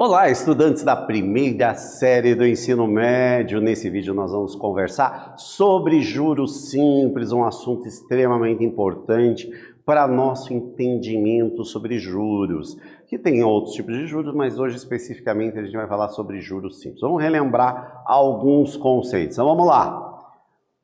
Olá, estudantes da primeira série do ensino médio. Nesse vídeo nós vamos conversar sobre juros simples, um assunto extremamente importante para nosso entendimento sobre juros, que tem outros tipos de juros, mas hoje especificamente a gente vai falar sobre juros simples. Vamos relembrar alguns conceitos. Então vamos lá.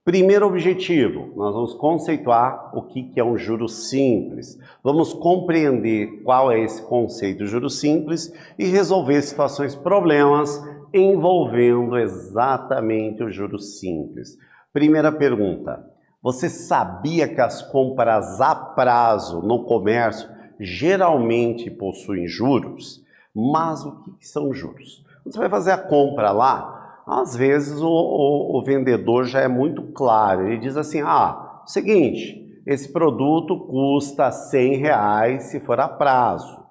Primeiro objetivo, nós vamos conceituar o que é um juro simples. Vamos compreender qual é esse conceito de juro simples e resolver situações, problemas envolvendo exatamente o juro simples. Primeira pergunta, você sabia que as compras a prazo no comércio geralmente possuem juros? Mas o que são juros? Você vai fazer a compra lá, às vezes o vendedor já é muito claro, ele diz assim, seguinte, esse produto custa R$100 se for a prazo,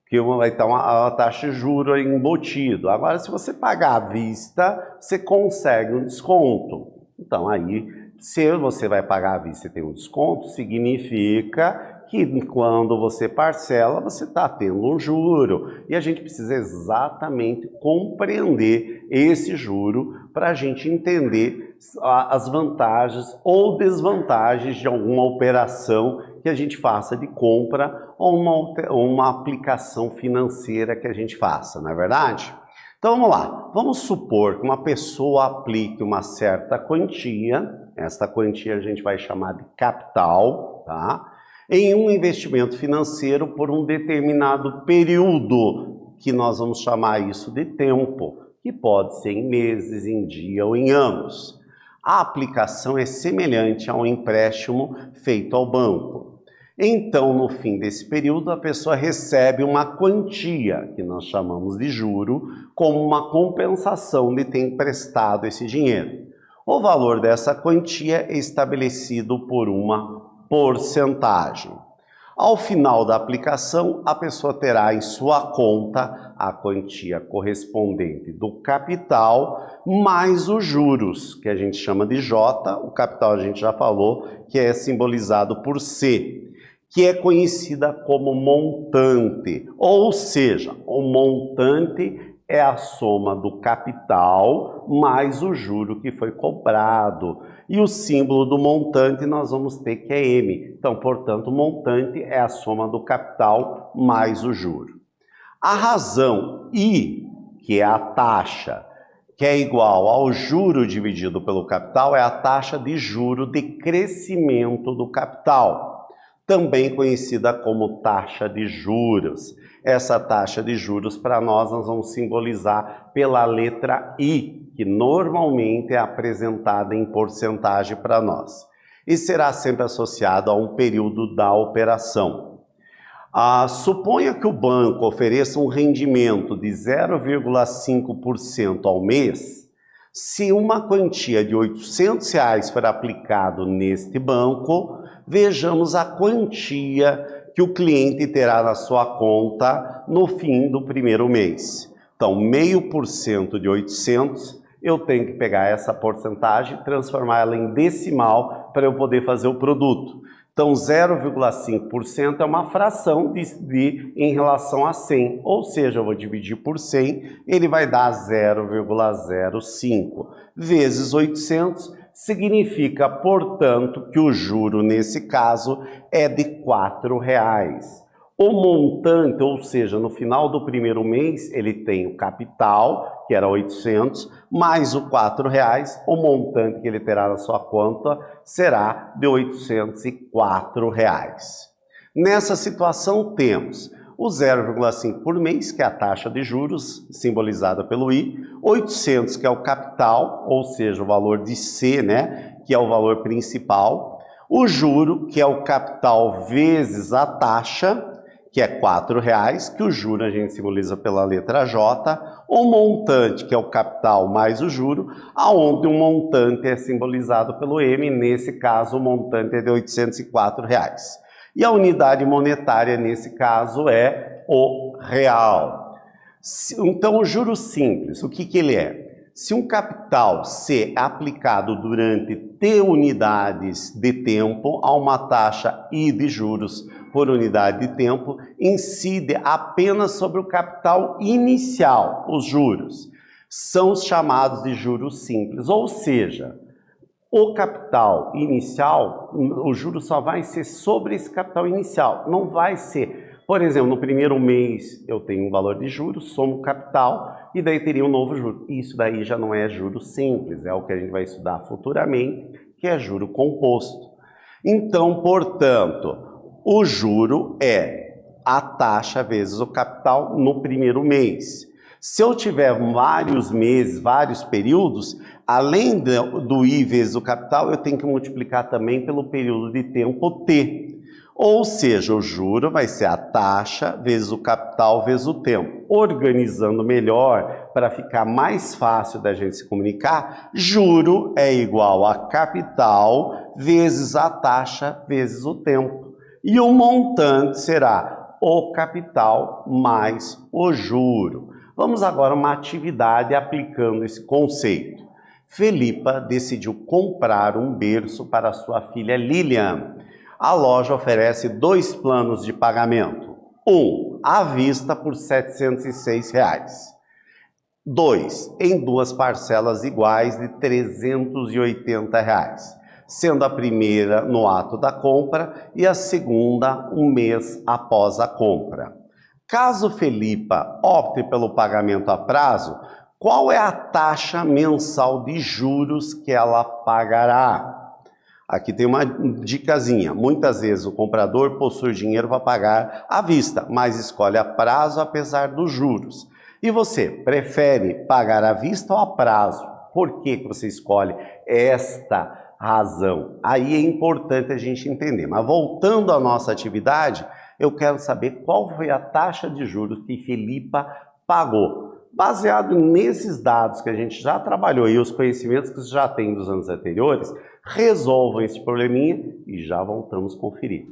que vai ter uma taxa de juros embutido. Agora, se você pagar à vista, você consegue um desconto. Então, aí, se você vai pagar à vista e tem um desconto, significa que quando você parcela, você está tendo um juro. E a gente precisa exatamente compreender esse juro para a gente entender as vantagens ou desvantagens de alguma operação que a gente faça de compra ou uma aplicação financeira que a gente faça, não é verdade? Então vamos lá, vamos supor que uma pessoa aplique uma certa quantia, esta quantia a gente vai chamar de capital, tá? Em um investimento financeiro por um determinado período, que nós vamos chamar isso de tempo, que pode ser em meses, em dia ou em anos. A aplicação é semelhante a um empréstimo feito ao banco. Então, no fim desse período, a pessoa recebe uma quantia, que nós chamamos de juro, como uma compensação de ter emprestado esse dinheiro. O valor dessa quantia é estabelecido por uma porcentagem. Ao final da aplicação, a pessoa terá em sua conta a quantia correspondente do capital mais os juros, que a gente chama de J, o capital a gente já falou, que é simbolizado por C, que é conhecida como montante, ou seja, o montante é a soma do capital mais o juro que foi cobrado. E o símbolo do montante nós vamos ter que é M. Então, portanto, o montante é a soma do capital mais o juro. A razão I, que é a taxa, que é igual ao juro dividido pelo capital, é a taxa de juro de crescimento do capital, também conhecida como taxa de juros. Essa taxa de juros, para nós vamos simbolizar pela letra I, que normalmente é apresentada em porcentagem para nós. E será sempre associado a um período da operação. Suponha que o banco ofereça um rendimento de 0,5% ao mês. Se uma quantia de R$800 for aplicado neste banco, vejamos a quantia que o cliente terá na sua conta no fim do primeiro mês. Então, 0,5% de 800, eu tenho que pegar essa porcentagem e transformar ela em decimal para eu poder fazer o produto. Então, 0,5% é uma fração em relação a 100, ou seja, eu vou dividir por 100, ele vai dar 0,05 vezes 800, significa, portanto, que o juro, nesse caso, é de R$4. O montante, ou seja, no final do primeiro mês, ele tem o capital, que era 800, mais o R$4, o montante que ele terá na sua conta será de R$804. Nessa situação, temos o 0,5 por mês, que é a taxa de juros, simbolizada pelo I, 800, que é o capital, ou seja, o valor de C, né, que é o valor principal, o juro, que é o capital vezes a taxa, que é R$4, que o juro a gente simboliza pela letra J, o montante, que é o capital mais o juro, aonde o montante é simbolizado pelo M, nesse caso o montante é de R$804. E a unidade monetária, nesse caso, é o real. Então, o juro simples, o que ele é? Se um capital C é aplicado durante T unidades de tempo a uma taxa I de juros por unidade de tempo incide apenas sobre o capital inicial, os juros. São os chamados de juros simples, ou seja, o capital inicial, o juro só vai ser sobre esse capital inicial, não vai ser, por exemplo, no primeiro mês eu tenho um valor de juros, somo o capital e daí teria um novo juro. Isso daí já não é juro simples, é o que a gente vai estudar futuramente, que é juro composto. Então, portanto, o juro é a taxa vezes o capital no primeiro mês. Se eu tiver vários meses, vários períodos, além do I vezes o capital, eu tenho que multiplicar também pelo período de tempo T. Ou seja, o juro vai ser a taxa vezes o capital vezes o tempo. Organizando melhor, para ficar mais fácil da gente se comunicar, juro é igual a capital vezes a taxa vezes o tempo. E o montante será o capital mais o juro. Vamos agora a uma atividade aplicando esse conceito. Felipa decidiu comprar um berço para sua filha Lilian. A loja oferece 2 planos de pagamento. Um, à vista por R$ 706. 2, em 2 parcelas iguais de R$ 380, sendo a primeira no ato da compra e a segunda um mês após a compra. Caso Felipa opte pelo pagamento a prazo, qual é a taxa mensal de juros que ela pagará? Aqui tem uma dicasinha. Muitas vezes o comprador possui dinheiro para pagar à vista, mas escolhe a prazo apesar dos juros. E você, prefere pagar à vista ou a prazo? Por que você escolhe esta razão? Aí é importante a gente entender. Mas voltando à nossa atividade, eu quero saber qual foi a taxa de juros que Felipa pagou. Baseado nesses dados que a gente já trabalhou e os conhecimentos que você já tem dos anos anteriores, resolvam esse probleminha e já voltamos a conferir.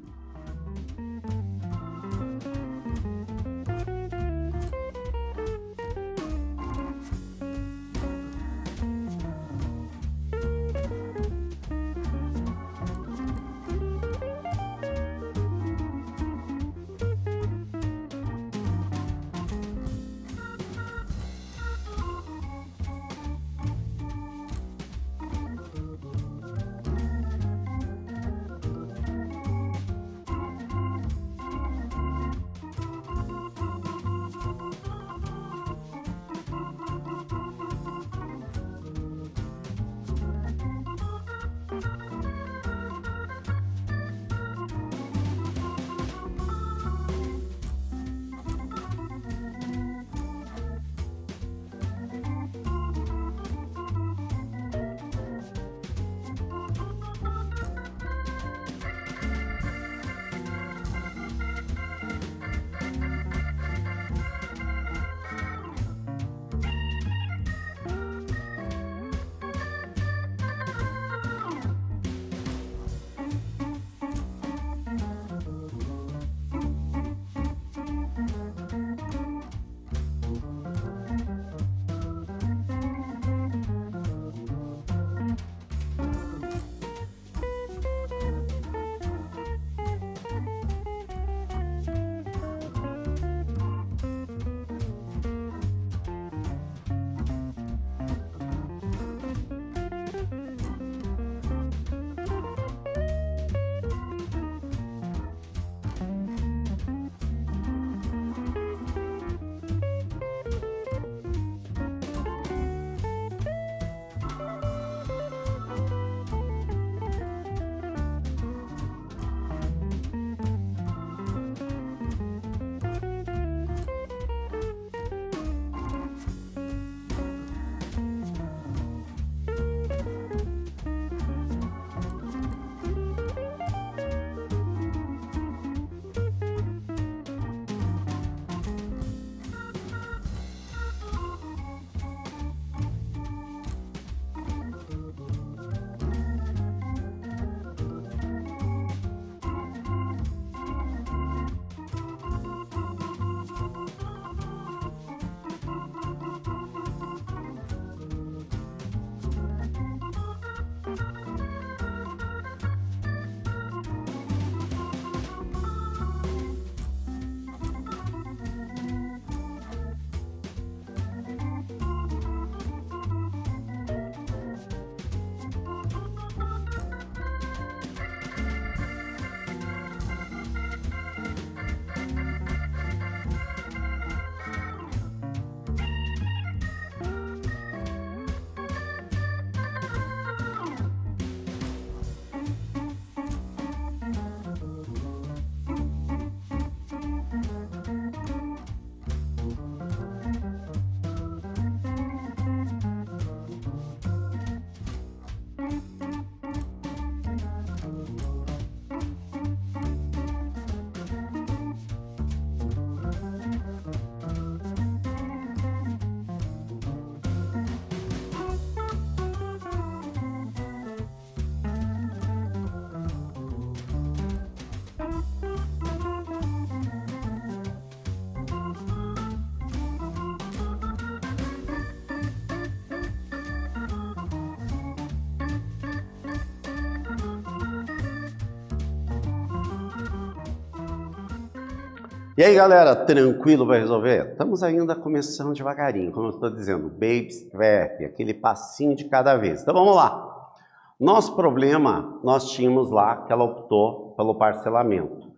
E aí, galera, tranquilo vai resolver? Estamos ainda começando devagarinho, como eu estou dizendo, baby step, aquele passinho de cada vez. Então vamos lá. Nosso problema, nós tínhamos lá que ela optou pelo parcelamento.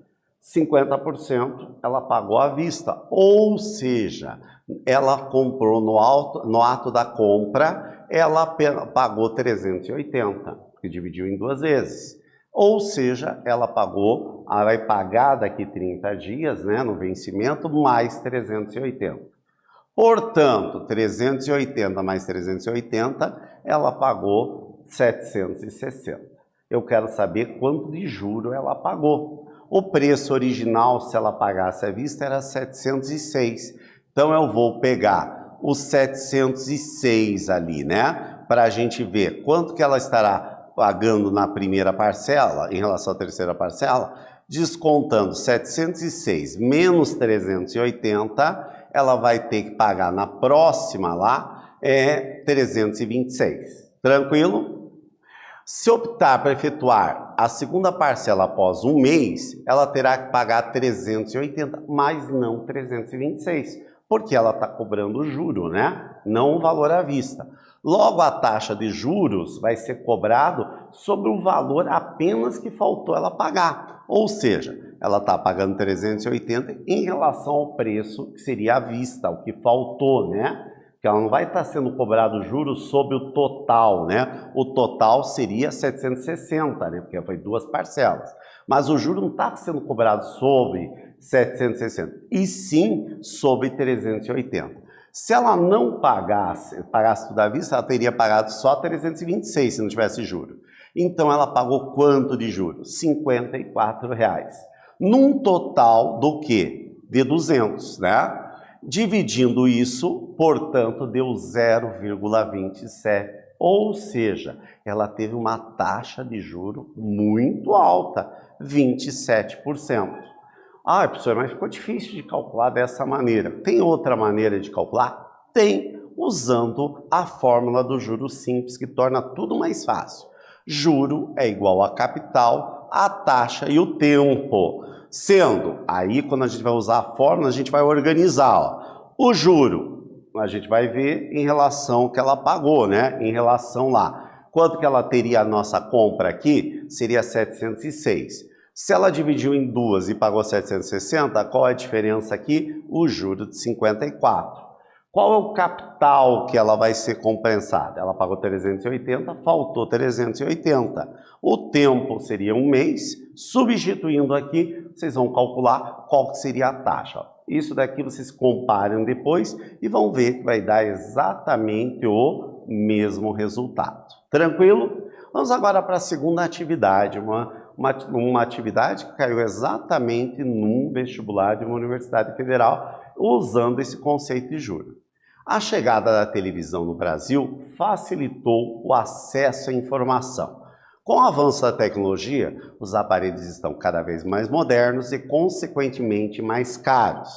50% ela pagou à vista, ou seja, ela comprou no ato da compra, ela pagou 380, que dividiu em 2 vezes. Ou seja, ela vai pagar daqui 30 dias, né, no vencimento, mais 380. Portanto, 380 mais 380, ela pagou 760. Eu quero saber quanto de juro ela pagou. O preço original, se ela pagasse à vista, era 706. Então, eu vou pegar os 706 ali, né, para a gente ver quanto que ela estará pagando na primeira parcela, em relação à terceira parcela, descontando 706 menos 380, ela vai ter que pagar na próxima lá, 326. Tranquilo? Se optar para efetuar a segunda parcela após um mês, ela terá que pagar 380, mas não 326, porque ela está cobrando o juro, né? Não o valor à vista. Logo, a taxa de juros vai ser cobrado sobre o valor apenas que faltou ela pagar. Ou seja, ela está pagando 380 em relação ao preço que seria à vista, o que faltou, né? Porque ela não vai estar sendo cobrado juros sobre o total, né? O total seria 760, né? Porque foi 2 parcelas. Mas o juro não está sendo cobrado sobre 760, e sim sobre 380. Se ela não pagasse tudo à vista, ela teria pagado só 326 se não tivesse juro. Então ela pagou quanto de juros? R$ 54. Num total do quê? De 200, né? Dividindo isso, portanto, deu 0,27. Ou seja, ela teve uma taxa de juro muito alta, 27%. Ah, professor, mas ficou difícil de calcular dessa maneira. Tem outra maneira de calcular? Tem, usando a fórmula do juro simples, que torna tudo mais fácil. Juro é igual a capital, a taxa e o tempo. Sendo, aí quando a gente vai usar a fórmula, a gente vai organizar. Ó. O juro, a gente vai ver em relação ao que ela pagou, né? Em relação lá. Quanto que ela teria a nossa compra aqui? Seria 706. Se ela dividiu em 2 e pagou 760, qual é a diferença aqui? O juro de 54. Qual é o capital que ela vai ser compensada? Ela pagou 380, faltou 380. O tempo seria um mês. Substituindo aqui, vocês vão calcular qual seria a taxa. Isso daqui vocês comparem depois e vão ver que vai dar exatamente o mesmo resultado. Tranquilo? Vamos agora para a segunda atividade, uma atividade que caiu exatamente num vestibular de uma universidade federal, usando esse conceito de juro. A chegada da televisão no Brasil facilitou o acesso à informação. Com o avanço da tecnologia, os aparelhos estão cada vez mais modernos e, consequentemente, mais caros.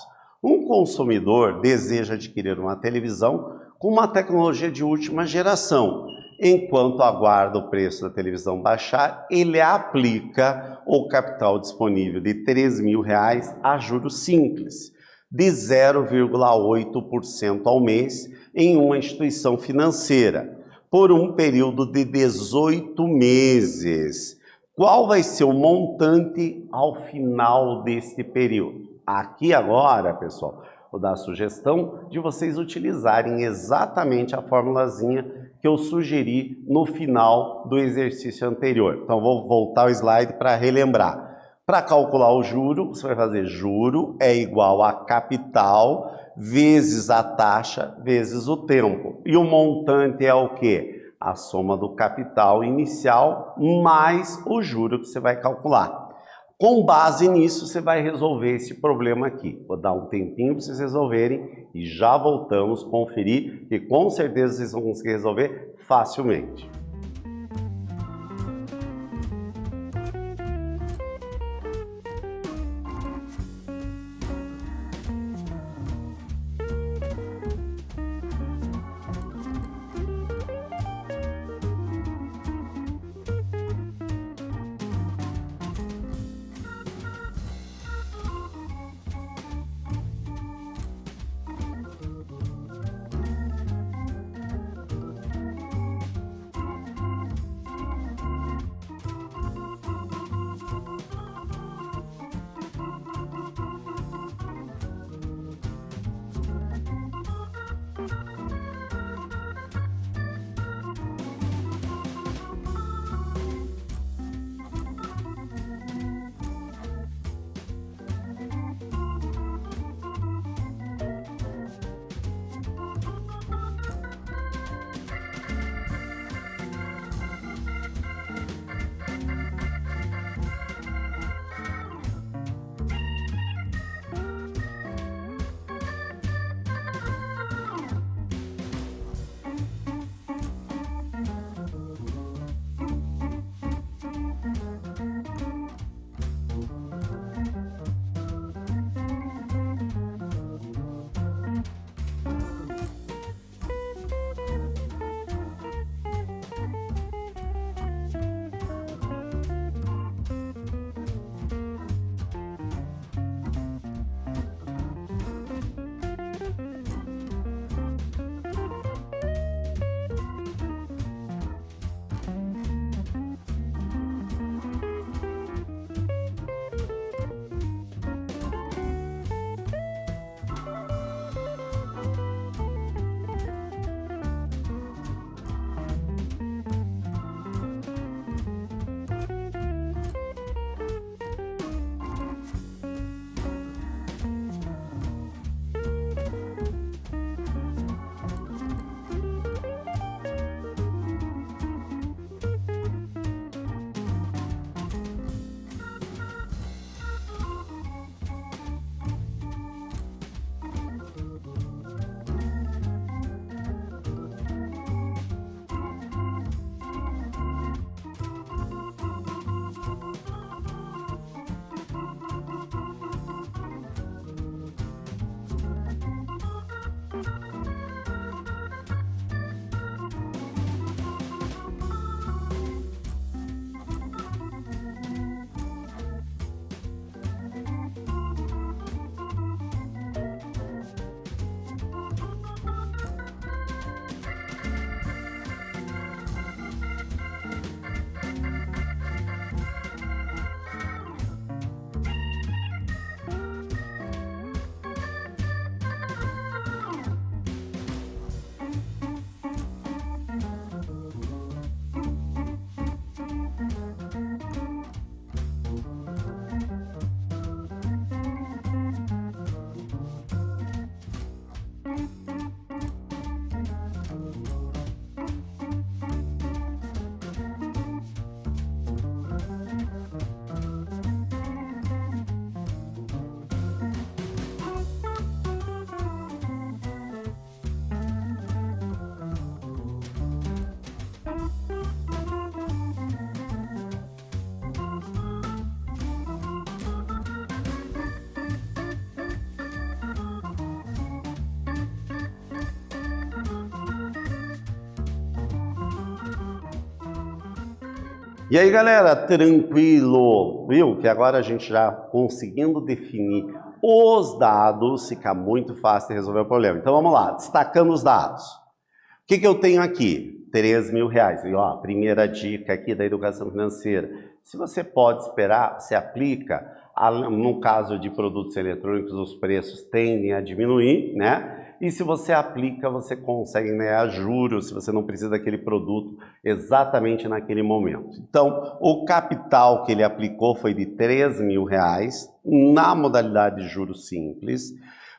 Um consumidor deseja adquirir uma televisão com uma tecnologia de última geração. Enquanto aguarda o preço da televisão baixar, ele aplica o capital disponível de R$ 3.000 a juros simples, de 0,8% ao mês em uma instituição financeira, por um período de 18 meses. Qual vai ser o montante ao final deste período? Aqui agora, pessoal, vou dar a sugestão de vocês utilizarem exatamente a formulazinha que eu sugeri no final do exercício anterior. Então, vou voltar o slide para relembrar. Para calcular o juro, você vai fazer juro é igual a capital vezes a taxa vezes o tempo. E o montante é o quê? A soma do capital inicial mais o juro que você vai calcular. Com base nisso, você vai resolver esse problema aqui. Vou dar um tempinho para vocês resolverem e já voltamos a conferir e com certeza vocês vão conseguir resolver facilmente. E aí, galera, tranquilo? Viu? Que agora a gente já conseguindo definir os dados, fica muito fácil de resolver o problema. Então vamos lá, destacando os dados. O que eu tenho aqui? R$3.000. E ó, a primeira dica aqui da educação financeira. Se você pode esperar, se aplica. No caso de produtos eletrônicos, os preços tendem a diminuir, né? E se você aplica, você consegue ganhar juros se você não precisa daquele produto exatamente naquele momento. Então, o capital que ele aplicou foi de R$3.000 na modalidade de juros simples,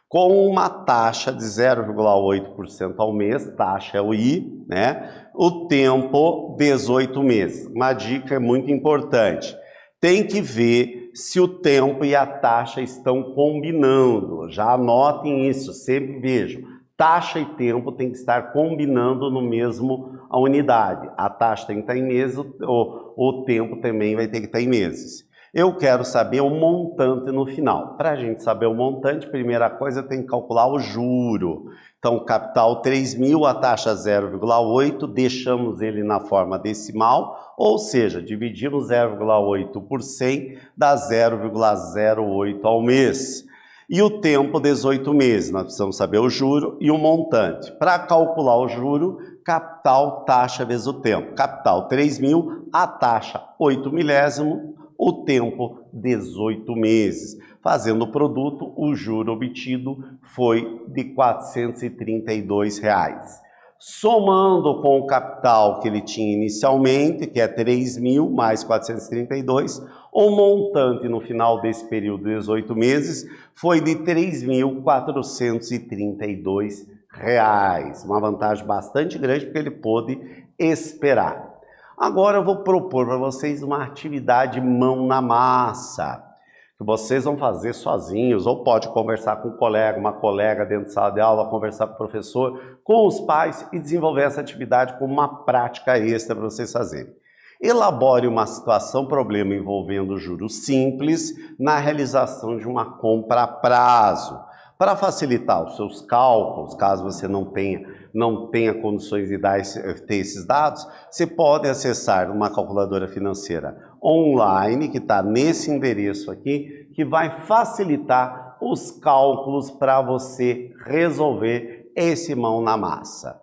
com uma taxa de 0,8% ao mês, taxa é o I, né? O tempo, 18 meses. Uma dica muito importante. Tem que ver se o tempo e a taxa estão combinando. Já anotem isso, sempre vejam. Taxa e tempo tem que estar combinando no mesmo unidade. A taxa tem que estar em meses, o tempo também vai ter que estar em meses. Eu quero saber o montante no final. Para a gente saber o montante, primeira coisa tem que calcular o juro. Então, o capital 3.000, a taxa 0,8, deixamos ele na forma decimal, ou seja, dividimos 0,8 por 100, dá 0,08 ao mês. E o tempo, 18 meses, nós precisamos saber o juro e o montante. Para calcular o juro, capital, taxa vezes o tempo. Capital 3.000, a taxa 8 milésimo, o tempo 18 meses. Fazendo o produto, o juro obtido foi de R$432. Somando com o capital que ele tinha inicialmente, que é 3.000 mais 432, o montante no final desse período de 18 meses foi de R$3.432. Uma vantagem bastante grande porque ele pôde esperar. Agora eu vou propor para vocês uma atividade mão na massa, que vocês vão fazer sozinhos, ou pode conversar com um colega, uma colega dentro de sala de aula, conversar com o professor, com os pais e desenvolver essa atividade como uma prática extra para vocês fazerem. Elabore uma situação, problema envolvendo juros simples na realização de uma compra a prazo. Para facilitar os seus cálculos, caso você não tenha condições de ter esses dados, você pode acessar uma calculadora financeira online, que está nesse endereço aqui, que vai facilitar os cálculos para você resolver esse mão na massa.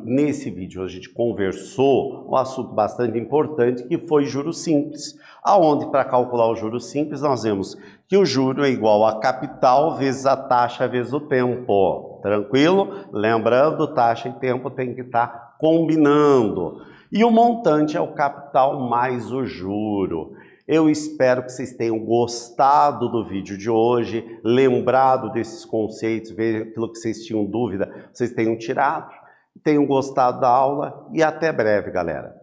Nesse vídeo a gente conversou um assunto bastante importante que foi juros simples, aonde para calcular o juros simples nós vemos que o juro é igual a capital vezes a taxa vezes o tempo. Tranquilo? Lembrando, taxa e tempo tem que estar combinando. E o montante é o capital mais o juro. Eu espero que vocês tenham gostado do vídeo de hoje, lembrado desses conceitos, ver aquilo que vocês tinham dúvida, vocês tenham tirado. Tenham gostado da aula e até breve, galera.